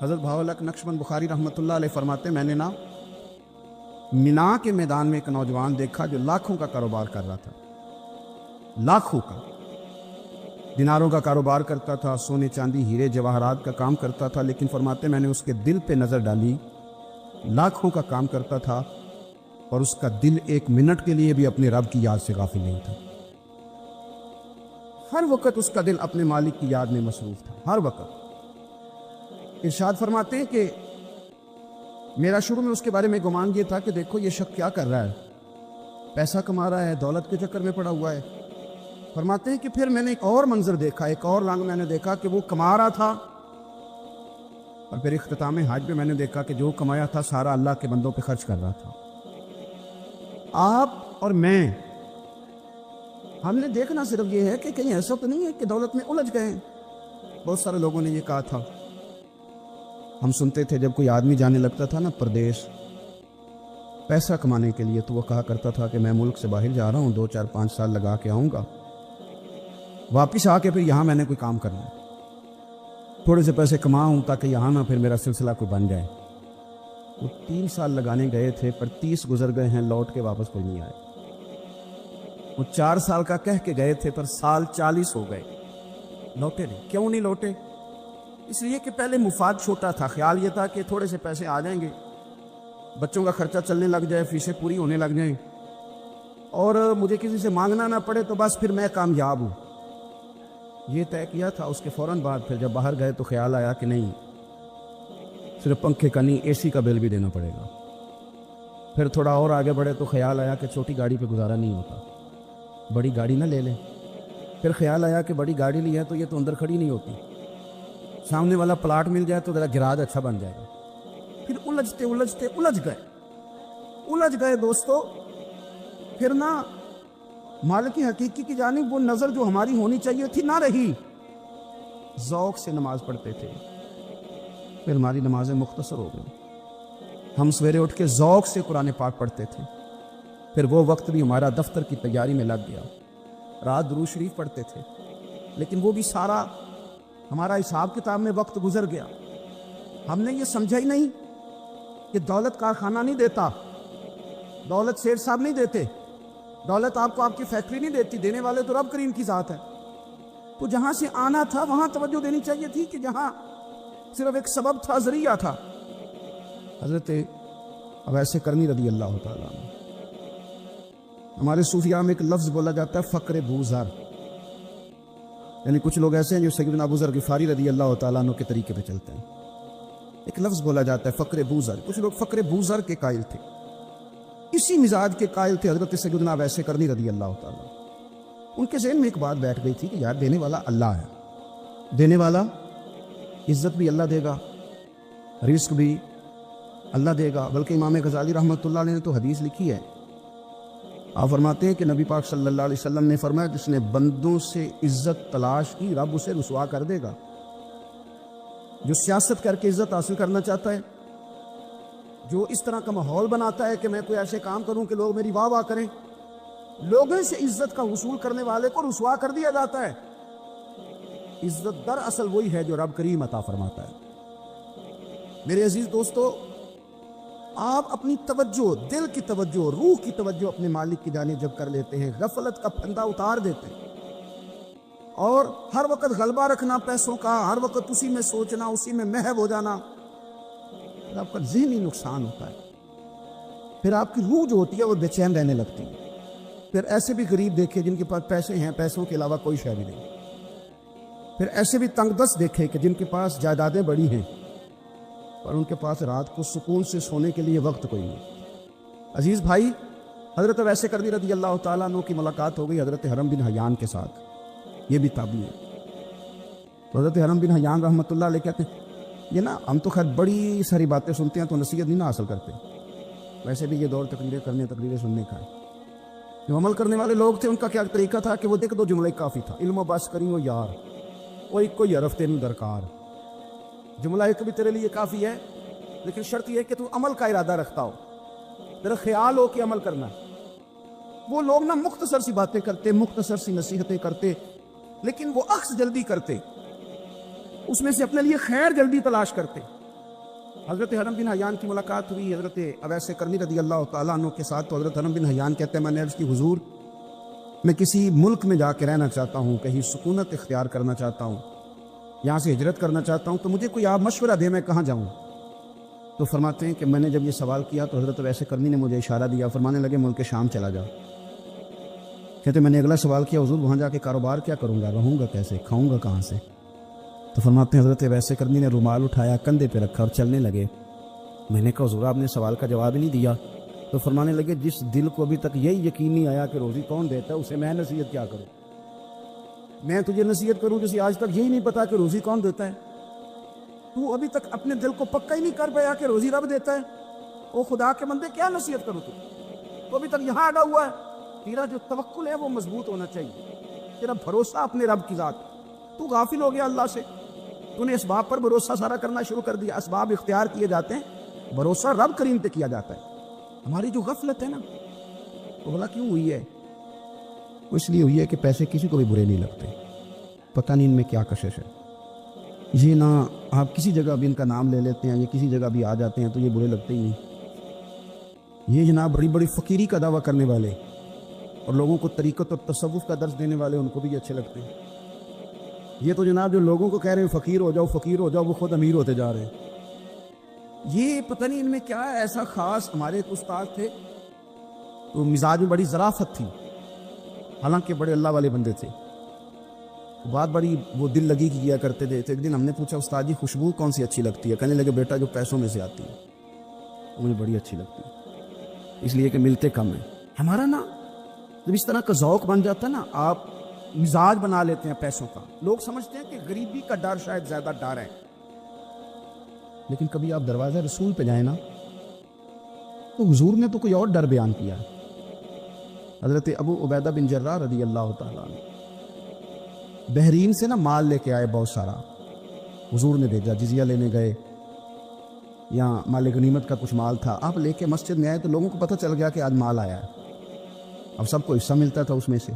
حضرت بہاءالحق نقشبند بخاری رحمۃ اللہ علیہ فرماتے میں نے نا مینا کے میدان میں ایک نوجوان دیکھا جو لاکھوں کا کاروبار کر رہا تھا، لاکھوں کا، دیناروں کا کاروبار کرتا تھا، سونے چاندی ہیرے جواہرات کا کام کرتا تھا، لیکن فرماتے میں نے اس کے دل پہ نظر ڈالی، لاکھوں کا کام کرتا تھا اور اس کا دل ایک منٹ کے لیے بھی اپنے رب کی یاد سے غافل نہیں تھا۔ ہر وقت اس کا دل اپنے مالک کی یاد میں مصروف تھا، ہر وقت۔ ارشاد فرماتے ہیں کہ میرا شروع میں اس کے بارے میں گمان یہ تھا کہ دیکھو یہ شخص کیا کر رہا ہے، پیسہ کما رہا ہے، دولت کے چکر میں پڑا ہوا ہے۔ فرماتے ہیں کہ پھر میں نے ایک اور منظر دیکھا، ایک اور رنگ میں نے دیکھا کہ وہ کما رہا تھا، اور پھر اختتام حج میں نے دیکھا کہ جو کمایا تھا سارا اللہ کے بندوں پہ خرچ کر رہا تھا۔ آپ اور میں، ہم نے دیکھنا صرف یہ ہے کہ کہیں ایسا تو نہیں ہے کہ دولت میں الجھ گئے ہیں۔ بہت سارے لوگوں نے یہ کہا تھا، ہم سنتے تھے جب کوئی آدمی جانے لگتا تھا نا پردیش پیسہ کمانے کے لیے، تو وہ کہا کرتا تھا کہ میں ملک سے باہر جا رہا ہوں، 2 4 5 سال لگا کے آؤں گا، واپس آ کے پھر یہاں میں نے کوئی کام کرنا ہے، تھوڑے سے پیسے کماؤں تاکہ یہاں نہ پھر میرا سلسلہ کوئی بن جائے۔ وہ 3 سال لگانے گئے تھے پر 30 گزر گئے ہیں، لوٹ کے واپس کوئی نہیں آئے۔ وہ 4 سال کا کہہ کے گئے تھے پر سال 40 ہو گئے، لوٹے نہیں۔ کیوں نہیں لوٹے؟ اس لیے کہ پہلے مفاد چھوٹا تھا، خیال یہ تھا کہ تھوڑے سے پیسے آ جائیں گے، بچوں کا خرچہ چلنے لگ جائے، فیسیں پوری ہونے لگ جائیں، اور مجھے کسی سے مانگنا نہ پڑے، تو بس پھر میں کامیاب ہوں۔ یہ طے کیا تھا۔ اس کے فوراً بعد پھر جب باہر گئے تو خیال آیا کہ نہیں، صرف پنکھے کا نہیں، اے سی کا بل بھی دینا پڑے گا۔ پھر تھوڑا اور آگے بڑھے تو خیال آیا کہ چھوٹی گاڑی پہ گزارا نہیں ہوتا، بڑی گاڑی نہ لے لیں۔ پھر خیال آیا کہ بڑی گاڑی لی ہے تو یہ تو اندر کھڑی نہیں ہوتی، سامنے والا پلاٹ مل جائے تو ذرا گراج اچھا بن جائے گا۔ پھر الجھ گئے دوستو۔ پھر نہ مالک حقیقی کی جانب وہ نظر جو ہماری ہونی چاہیے تھی نہ رہی۔ ذوق سے نماز پڑھتے تھے، پھر ہماری نمازیں مختصر ہو گئی۔ ہم سویرے اٹھ کے ذوق سے قرآن پاک پڑھتے تھے، پھر وہ وقت بھی ہمارا دفتر کی تیاری میں لگ گیا۔ رات درود شریف پڑھتے تھے، لیکن وہ بھی سارا ہمارا حساب کتاب میں وقت گزر گیا۔ ہم نے یہ سمجھا ہی نہیں کہ دولت کارخانہ نہیں دیتا، دولت سیٹ صاحب نہیں دیتے، دولت آپ کو آپ کی فیکٹری نہیں دیتی، دینے والے تو رب کریم کی ذات ہے۔ تو جہاں سے آنا تھا وہاں توجہ دینی چاہیے تھی کہ جہاں صرف ایک سبب تھا، ذریعہ تھا۔ حضرت اویس کرنی رضی اللہ تعالیٰ عنہ، ہمارے صوفیاء میں ایک لفظ بولا جاتا ہے فقر بوزر، یعنی کچھ لوگ ایسے ہیں جو سیدنا ابو ذر غفاری رضی اللہ تعالیٰ عنہ کے طریقے پہ چلتے ہیں۔ ایک لفظ بولا جاتا ہے فقر بوزر، کچھ لوگ فقر بوزر کے قائل تھے، اسی مزاج کے قائل تھے حضرت سیدنا اویس کرنی رضی اللہ تعالیٰ۔ ان کے ذہن میں ایک بات بیٹھ گئی تھی کہ یار دینے والا اللہ ہے، دینے والا عزت بھی اللہ دے گا، رزق بھی اللہ دے گا۔ بلکہ امام غزالی رحمۃ اللہ علیہ نے تو حدیث لکھی ہے، آپ فرماتے ہیں کہ نبی پاک صلی اللہ علیہ وسلم نے فرمایا جس نے بندوں سے عزت تلاش کی رب اسے رسوا کر دے گا۔ جو سیاست کر کے عزت حاصل کرنا چاہتا ہے، جو اس طرح کا ماحول بناتا ہے کہ میں کوئی ایسے کام کروں کہ لوگ میری واہ واہ کریں، لوگوں سے عزت کا حصول کرنے والے کو رسوا کر دیا جاتا ہے۔ عزت در اصل وہی ہے جو رب کریم عطا فرماتا ہے۔ میرے عزیز دوستو، آپ اپنی توجہ، دل کی توجہ، روح کی توجہ اپنے مالک کی جانب جب کر لیتے ہیں، غفلت کا پھندا اتار دیتے ہیں، اور ہر وقت غلبہ رکھنا پیسوں کا، ہر وقت اسی میں سوچنا، اسی میں محو ہو جانا، پھر آپ کا ذہنی نقصان ہوتا ہے۔ پھر آپ کی روح جو ہوتی ہے وہ بے چین رہنے لگتی ہے۔ پھر ایسے بھی غریب دیکھے جن کے پاس پیسے ہیں، پیسوں کے علاوہ کوئی شے بھی نہیں۔ پھر ایسے بھی تنگ دست دیکھے کہ جن کے پاس جائیدادیں بڑی ہیں اور ان کے پاس رات کو سکون سے سونے کے لیے وقت کوئی نہیں۔ عزیز بھائی، حضرت اویس کرنی رضی اللہ تعالیٰ عنہ کی ملاقات ہو گئی حضرت حرم بن حیان کے ساتھ، یہ بھی تابعی ہے۔ حضرت حرم بن حیان رحمۃ اللہ علیہ کہتے ہیں، یہ نا ہم تو خیر بڑی ساری باتیں سنتے ہیں تو نصیحت نہیں نہ حاصل کرتے، ویسے بھی یہ دور تقریریں کرنے، تقریریں سننے کا ہے۔ جو عمل کرنے والے لوگ تھے ان کا کیا طریقہ تھا کہ وہ ایک دو جملے کافی تھا، علم و بس کریو یار، وہ ایک کوئی حرف تینوں درکار، جملہ ایک بھی تیرے لیے کافی ہے، لیکن شرط یہ ہے کہ تو عمل کا ارادہ رکھتا ہو، تیرا خیال ہو کہ عمل کرنا ہے۔ وہ لوگ نا مختصر سی باتیں کرتے، مختصر سی نصیحتیں کرتے، لیکن وہ اخذ جلدی کرتے، اس میں سے اپنے لیے خیر جلدی تلاش کرتے، حضرت حرم بن حیان کی ملاقات ہوئی حضرت اویس کرنی رضی اللہ تعالیٰ عنہ کے ساتھ. تو حضرت حرم بن حیان کہتے ہیں میں نے عرض کی حضور میں کسی ملک میں جا کے رہنا چاہتا ہوں, کہیں سکونت اختیار کرنا چاہتا ہوں, یہاں سے ہجرت کرنا چاہتا ہوں, تو مجھے کوئی آپ مشورہ دے میں کہاں جاؤں. تو فرماتے ہیں کہ میں نے جب یہ سوال کیا تو حضرت اویس کرنی نے مجھے اشارہ دیا, فرمانے لگے ملک شام چلا جا. کہتے میں نے اگلا سوال کیا حضور وہاں جا کے کاروبار کیا کروں گا, رہوں گا کیسے, کھاؤں گا کہاں سے. تو فرماتے ہیں حضرت اویس کرنی نے رومال اٹھایا, کندھے پہ رکھا اور چلنے لگے. میں نے کہا حضور آپ نے سوال کا جواب ہی نہیں دیا. تو فرمانے لگے جس دل کو ابھی تک یہی یقین نہیں آیا کہ روزی کون دیتا ہے اسے میں نصیحت کیا کروں. میں تجھے نصیحت کروں جسے آج تک یہی نہیں پتا کہ روزی کون دیتا ہے. تو ابھی تک اپنے دل کو پکا ہی نہیں کر پایا کہ روزی رب دیتا ہے. او خدا کے بندے کیا نصیحت کروں تو ابھی تک یہاں اڑا ہوا ہے. تیرا جو توکل ہے وہ مضبوط ہونا چاہیے, تیرا بھروسہ اپنے رب کی ذات. تو غافل ہو گیا اللہ سے, تو نے اسباب پر بھروسہ سارا کرنا شروع کر دیا. اسباب اختیار کیے جاتے ہیں, بھروسہ رب کریم پہ کیا جاتا ہے. ہماری جو غفلت ہے نا وہ بھلا کیوں ہوئی ہے؟ وہ اس لیے ہوئی ہے کہ پیسے کسی کو بھی برے نہیں لگتے. پتہ نہیں ان میں کیا کشش ہے. یہ نہ آپ کسی جگہ بھی ان کا نام لے لیتے ہیں, یہ کسی جگہ بھی آ جاتے ہیں تو یہ برے لگتے ہی نہیں. یہ جناب بڑی بڑی فقیری کا دعویٰ کرنے والے اور لوگوں کو طریقت اور تصوف کا درس دینے والے ان کو بھی اچھے لگتے ہیں. یہ تو جناب جو لوگوں کو کہہ رہے ہیں فقیر ہو جاؤ فقیر ہو جاؤ, وہ خود امیر ہوتے جا رہے ہیں. یہ پتہ نہیں ان میں کیا ہے ایسا خاص. ہمارے ایک استاد تھے تو مزاج میں بڑی ظرافت تھی, حالانکہ بڑے اللہ والے بندے تھے. بات بڑی وہ دل لگی کی کیا کرتے تھے. تو ایک دن ہم نے پوچھا استاد جی خوشبو کون سی اچھی لگتی ہے؟ کہنے لگے بیٹا جو پیسوں میں سے آتی ہے وہ مجھے بڑی اچھی لگتی ہے, اس لیے کہ ملتے کم ہیں. ہمارا نا جب اس طرح کا ذوق بن جاتا ہے نا, آپ مزاج بنا لیتے ہیں پیسوں کا. لوگ سمجھتے ہیں کہ غریبی کا ڈر شاید زیادہ ڈر ہے, لیکن کبھی آپ دروازہ رسول پہ جائیں نا تو حضور نے تو کوئی اور ڈر بیان کیا. حضرت ابو عبیدہ بن جراح رضی اللہ تعالیٰ عنہ بحرین سے نا مال لے کے آئے بہت سارا. حضور نے بھیجا, جزیہ لینے گئے, یہاں مال غنیمت کا کچھ مال تھا. آپ لے کے مسجد میں آئے تو لوگوں کو پتہ چل گیا کہ آج مال آیا ہے. اب سب کو حصہ ملتا تھا اس میں سے,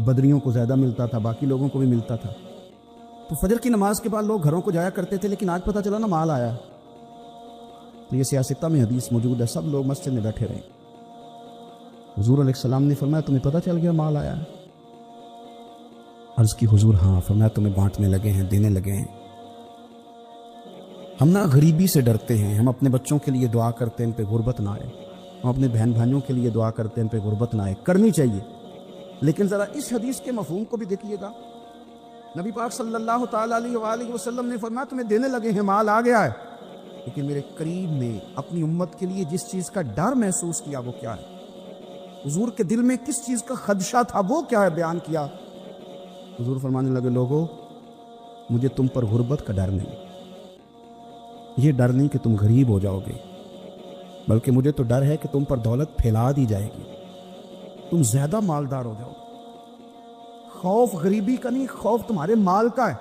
بدریوں کو زیادہ ملتا تھا, باقی لوگوں کو بھی ملتا تھا. تو فجر کی نماز کے بعد لوگ گھروں کو جایا کرتے تھے, لیکن آج پتہ چلا نا مال آیا. تو یہ سیاستہ میں حدیث موجود ہے, سب لوگ مسجد میں بیٹھے رہے. حضور علیہ السلام نے فرمایا تمہیں پتہ چل گیا مال آیا ہے؟ عرض کی حضور ہاں. فرمایا تمہیں بانٹنے لگے ہیں, دینے لگے ہیں. ہم نا غریبی سے ڈرتے ہیں, ہم اپنے بچوں کے لیے دعا کرتے ہیں ان پہ غربت نہ آئے, ہم اپنے بہن بھائیوں کے لیے دعا کرتے ہیں ان پہ غربت نہ آئے. کرنی چاہیے, لیکن ذرا اس حدیث کے مفہوم کو بھی دیکھیے گا. نبی پاک صلی اللہ تعالیٰ علیہ وآلہ وسلم نے فرمایا تمہیں دینے لگے ہیں, مال آ گیا ہے, لیکن میرے قریب نے اپنی امت کے لیے جس چیز کا ڈر محسوس کیا وہ کیا ہے؟ حضور کے دل میں کس چیز کا خدشہ تھا وہ کیا ہے بیان کیا. حضور فرمانے لگے لوگو مجھے تم پر غربت کا ڈر نہیں, یہ ڈر نہیں کہ تم غریب ہو جاؤ گے, بلکہ مجھے تو ڈر ہے کہ تم پر دولت پھیلا دی جائے گی, تم زیادہ مالدار ہو جاؤ. خوف غریبی کا نہیں, خوف تمہارے مال کا ہے.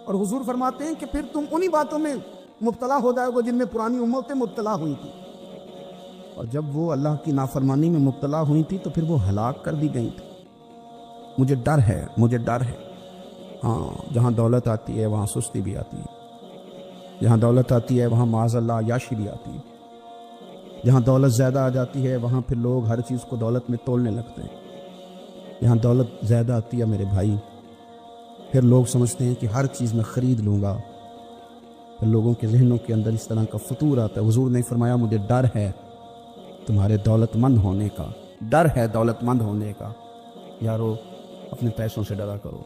اور حضور فرماتے ہیں کہ پھر تم انہی باتوں میں مبتلا ہو جاؤ گے جن میں پرانی امتیں مبتلا ہوئی تھی, اور جب وہ اللہ کی نافرمانی میں مبتلا ہوئی تھی تو پھر وہ ہلاک کر دی گئی تھی. مجھے ڈر ہے, مجھے ڈر ہے. ہاں جہاں دولت آتی ہے وہاں سستی بھی آتی ہے, جہاں دولت آتی ہے وہاں معاذ اللہ عیاشی بھی آتی ہے, جہاں دولت زیادہ آ جاتی ہے وہاں پھر لوگ ہر چیز کو دولت میں تولنے لگتے ہیں. جہاں دولت زیادہ آتی ہے میرے بھائی پھر لوگ سمجھتے ہیں کہ ہر چیز میں خرید لوں گا, پھر لوگوں کے ذہنوں کے اندر اس طرح کا فطور آتا ہے. حضور نے فرمایا مجھے ڈر ہے تمہارے دولت مند ہونے کا, ڈر ہے دولت مند ہونے کا. یارو اپنے پیسوں سے ڈرا کرو,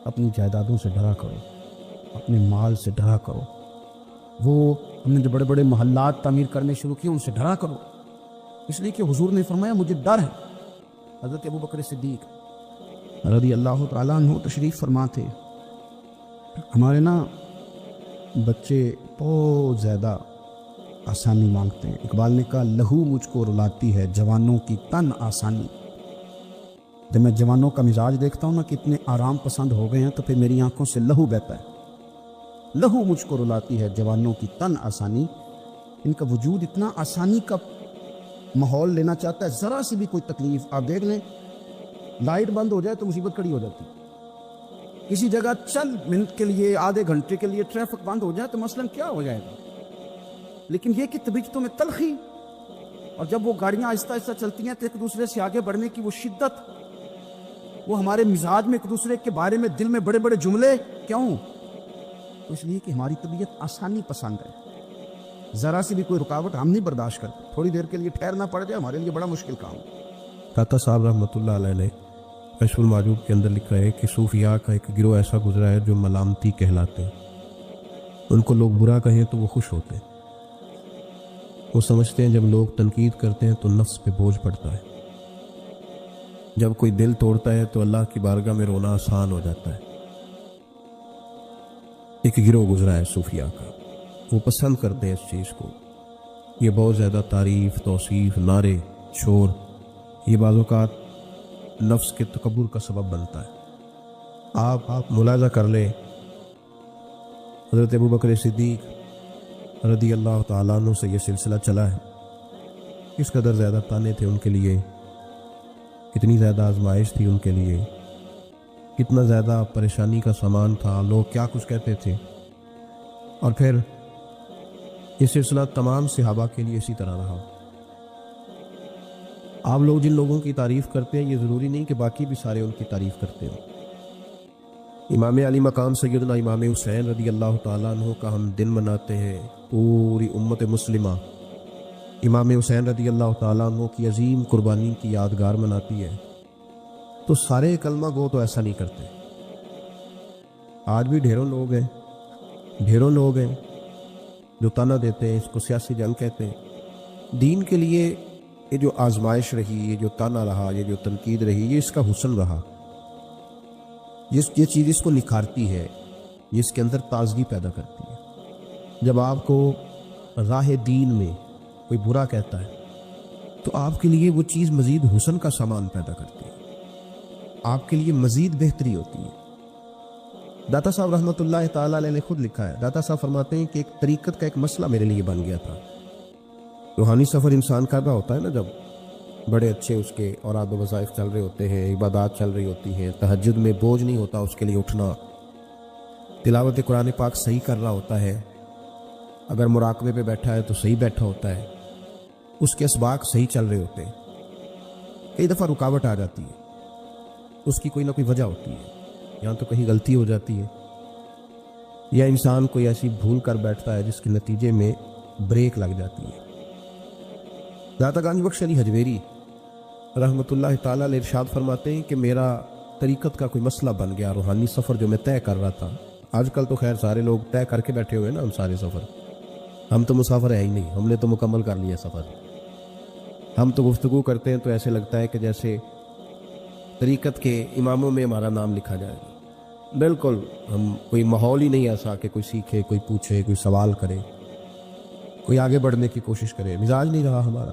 اپنی جائیدادوں سے ڈرا کرو, اپنے مال سے ڈرا کرو. وہ ہم نے جو بڑے بڑے محلات تعمیر کرنے شروع کیے ان سے ڈرا کرو, اس لیے کہ حضور نے فرمایا مجھے ڈر ہے. حضرت ابو بکر صدیق رضی اللہ تعالیٰ عنہ تشریف فرما تھے. ہمارے نا بچے بہت زیادہ آسانی مانگتے ہیں. اقبال نے کہا لہو مجھ کو رلاتی ہے جوانوں کی تن آسانی. جب میں جوانوں کا مزاج دیکھتا ہوں نا کتنے آرام پسند ہو گئے ہیں تو پھر میری آنکھوں سے لہو بہتا ہے. لہو مجھ کو رلاتی ہے جوانوں کی تن آسانی. ان کا وجود اتنا آسانی کا ماحول لینا چاہتا ہے, ذرا سی بھی کوئی تکلیف آپ دیکھ لیں, لائٹ بند ہو جائے تو مصیبت کھڑی ہو جاتی. کسی جگہ چند منٹ کے لیے آدھے گھنٹے کے لیے ٹریفک بند ہو جائے تو مثلاً کیا ہو جائے گا، لیکن یہ کہ طبیعتوں میں تلخی، اور جب وہ گاڑیاں آہستہ آہستہ چلتی ہیں تو ایک دوسرے سے آگے بڑھنے کی وہ شدت، وہ ہمارے مزاج میں ایک دوسرے کے بارے میں دل میں بڑے بڑے جملے، کیوں؟ تو اس لیے کہ ہماری طبیعت آسانی پسند ہے، ذرا سی بھی کوئی رکاوٹ ہم نہیں برداشت کرتے، تھوڑی دیر کے لیے ٹھہرنا پڑ جائے ہمارے لیے بڑا مشکل کام ہے۔ داتا صاحب رحمۃ اللہ علیہ نے کشف المعجوب کے اندر لکھا ہے کہ صوفیاء کا ایک گروہ ایسا گزرا ہے جو ملامتی کہلاتے ہیں، ان کو لوگ برا کہیں تو وہ خوش ہوتے ہیں، وہ سمجھتے ہیں جب لوگ تنقید کرتے ہیں تو نفس پہ بوجھ پڑتا ہے، جب کوئی دل توڑتا ہے تو اللہ کی بارگاہ میں رونا آسان ہو جاتا ہے۔ ایک گروہ گزرا ہے صوفیاء کا، وہ پسند کرتے ہیں اس چیز کو، یہ بہت زیادہ تعریف، توصیف، نعرے، شور، یہ بعض اوقات نفس کے تکبر کا سبب بنتا ہے۔ آپ ملاحظہ کر لیں، حضرت ابوبکر صدیق رضی اللہ تعالیٰ عنہ سے یہ سلسلہ چلا ہے، کس قدر زیادہ تانے تھے ان کے لیے، کتنی زیادہ آزمائش تھی ان کے لیے، کتنا زیادہ پریشانی کا سامان تھا، لوگ کیا کچھ کہتے تھے، اور پھر یہ سلسلہ تمام صحابہ کے لیے اسی طرح رہا۔ آپ لوگ جن لوگوں کی تعریف کرتے ہیں یہ ضروری نہیں کہ باقی بھی سارے ان کی تعریف کرتے ہوں۔ امام علی مقام سیدنا امام حسین رضی اللہ تعالیٰ عنہ کا ہم دن مناتے ہیں، پوری امت مسلمہ امام حسین رضی اللہ تعالیٰ عنہ کی عظیم قربانی کی یادگار مناتی ہے، تو سارے کلمہ گو تو ایسا نہیں کرتے۔ آج بھی ڈھیروں لوگ ہیں جو تانا دیتے ہیں، اس کو سیاسی جنگ کہتے ہیں۔ دین کے لیے یہ جو آزمائش رہی، یہ جو تانا رہا، یہ جو تنقید رہی، یہ اس کا حسن رہا، یہ چیز اس کو نکھارتی ہے، یہ اس کے اندر تازگی پیدا کرتی ہے۔ جب آپ کو راہ دین میں کوئی برا کہتا ہے تو آپ کے لیے وہ چیز مزید حسن کا سامان پیدا کرتی ہے، آپ کے لیے مزید بہتری ہوتی ہے۔ داتا صاحب رحمۃ اللہ تعالیٰ علیہ نے خود لکھا ہے، داتا صاحب فرماتے ہیں کہ ایک طریقت کا ایک مسئلہ میرے لیے بن گیا تھا۔ روحانی سفر انسان کر رہا ہوتا ہے نا، جب بڑے اچھے اس کے اوراد و وظائف چل رہے ہوتے ہیں، عبادات چل رہی ہوتی ہیں، تہجد میں بوجھ نہیں ہوتا اس کے لیے اٹھنا، تلاوت قرآن پاک صحیح کر رہا ہوتا ہے، اگر مراقبے پہ بیٹھا ہے تو صحیح بیٹھا ہوتا ہے، اس کے اسباق صحیح چل رہے ہوتے ہیں، کئی دفعہ رکاوٹ آ جاتی ہے، اس کی کوئی نہ کوئی وجہ ہوتی ہے، یہاں تو کہیں غلطی ہو جاتی ہے، یا انسان کوئی ایسی بھول کر بیٹھتا ہے جس کے نتیجے میں بریک لگ جاتی ہے۔ داتا گنج بخش علی حجویری رحمۃ اللہ تعالیٰ علیہ ارشاد فرماتے ہیں کہ میرا طریقت کا کوئی مسئلہ بن گیا، روحانی سفر جو میں طے کر رہا تھا۔ آج کل تو خیر سارے لوگ طے کر کے بیٹھے ہوئے نا، ہم سارے سفر، ہم تو مسافر ہیں ہی نہیں، ہم نے تو مکمل کر لیا سفر۔ ہم تو گفتگو کرتے ہیں تو ایسے لگتا ہے کہ جیسے طریقت کے اماموں میں ہمارا نام لکھا جائے گا، بالکل ہم کوئی ماحول ہی نہیں ایسا کہ کوئی سیکھے، کوئی پوچھے، کوئی سوال کرے، کوئی آگے بڑھنے کی کوشش کرے، مزاج نہیں رہا ہمارا۔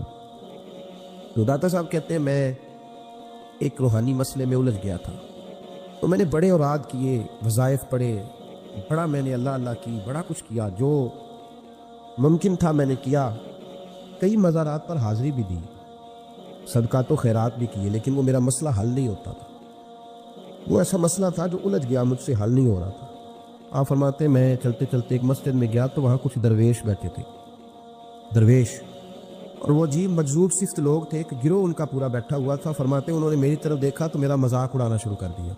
تو داتا صاحب کہتے ہیں میں ایک روحانی مسئلے میں الجھ گیا تھا، تو میں نے بڑے اوراد کیے، وظائف پڑھے، بڑا میں نے اللہ اللہ کی، بڑا کچھ کیا، جو ممکن تھا میں نے کیا، کئی مزارات پر حاضری بھی دی، صدقات و خیرات بھی کیے، لیکن وہ میرا مسئلہ حل نہیں ہوتا تھا۔ وہ ایسا مسئلہ تھا جو الجھ گیا، مجھ سے حل نہیں ہو رہا تھا۔ آپ فرماتے ہیں میں چلتے چلتے ایک مسجد میں گیا تو وہاں کچھ درویش بیٹھے تھے، درویش، اور وہ عجیب مجذوب صفت لوگ تھے، ایک گروہ ان کا پورا بیٹھا ہوا تھا۔ فرماتے ہیں انہوں نے میری طرف دیکھا تو میرا مذاق اڑانا شروع کر دیا،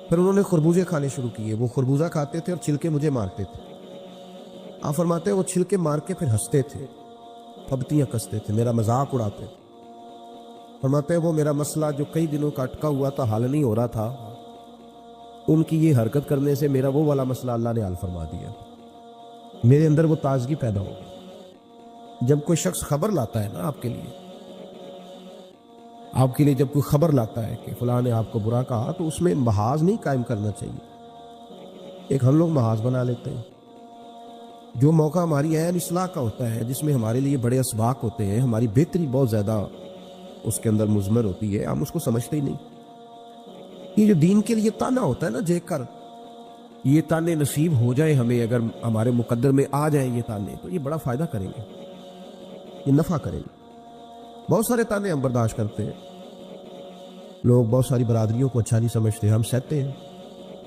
پھر انہوں نے خربوزے کھانے شروع کیے، وہ خربوزہ کھاتے تھے اور چھلکے مجھے مارتے تھے۔ آپ فرماتے ہیں وہ چھلکے مار کے پھر ہنستے تھے، پھبتیاں کستے تھے، میرا مذاق اڑاتے تھے۔ فرماتے ہیں وہ میرا مسئلہ جو کئی دنوں کا اٹکا ہوا تھا، حل نہیں ہو رہا تھا، ان کی یہ حرکت کرنے سے میرا وہ والا مسئلہ اللہ نے حل فرما دیا، میرے اندر وہ تازگی پیدا ہو گئی۔ جب کوئی شخص خبر لاتا ہے نا آپ کے لیے جب کوئی خبر لاتا ہے کہ فلاں نے آپ کو برا کہا، تو اس میں محاذ نہیں قائم کرنا چاہیے، ایک ہم لوگ محاذ بنا لیتے ہیں۔ جو موقع ہماری عین اصلاح کا ہوتا ہے، جس میں ہمارے لیے بڑے اسباق ہوتے ہیں، ہماری بہتری بہت زیادہ اس کے اندر مضمر ہوتی ہے، ہم اس کو سمجھتے ہی نہیں۔ یہ جو دین کے لیے تانا ہوتا ہے نا، جے کر یہ تانے نصیب ہو جائیں ہمیں، اگر ہمارے مقدر میں آ جائیں یہ تانے، تو یہ بڑا فائدہ کریں گے، یہ نفع کریں گے۔ بہت سارے تانے ہم برداشت کرتے ہیں، لوگ بہت ساری برادریوں کو اچھا نہیں سمجھتے، ہم سہتے ہیں،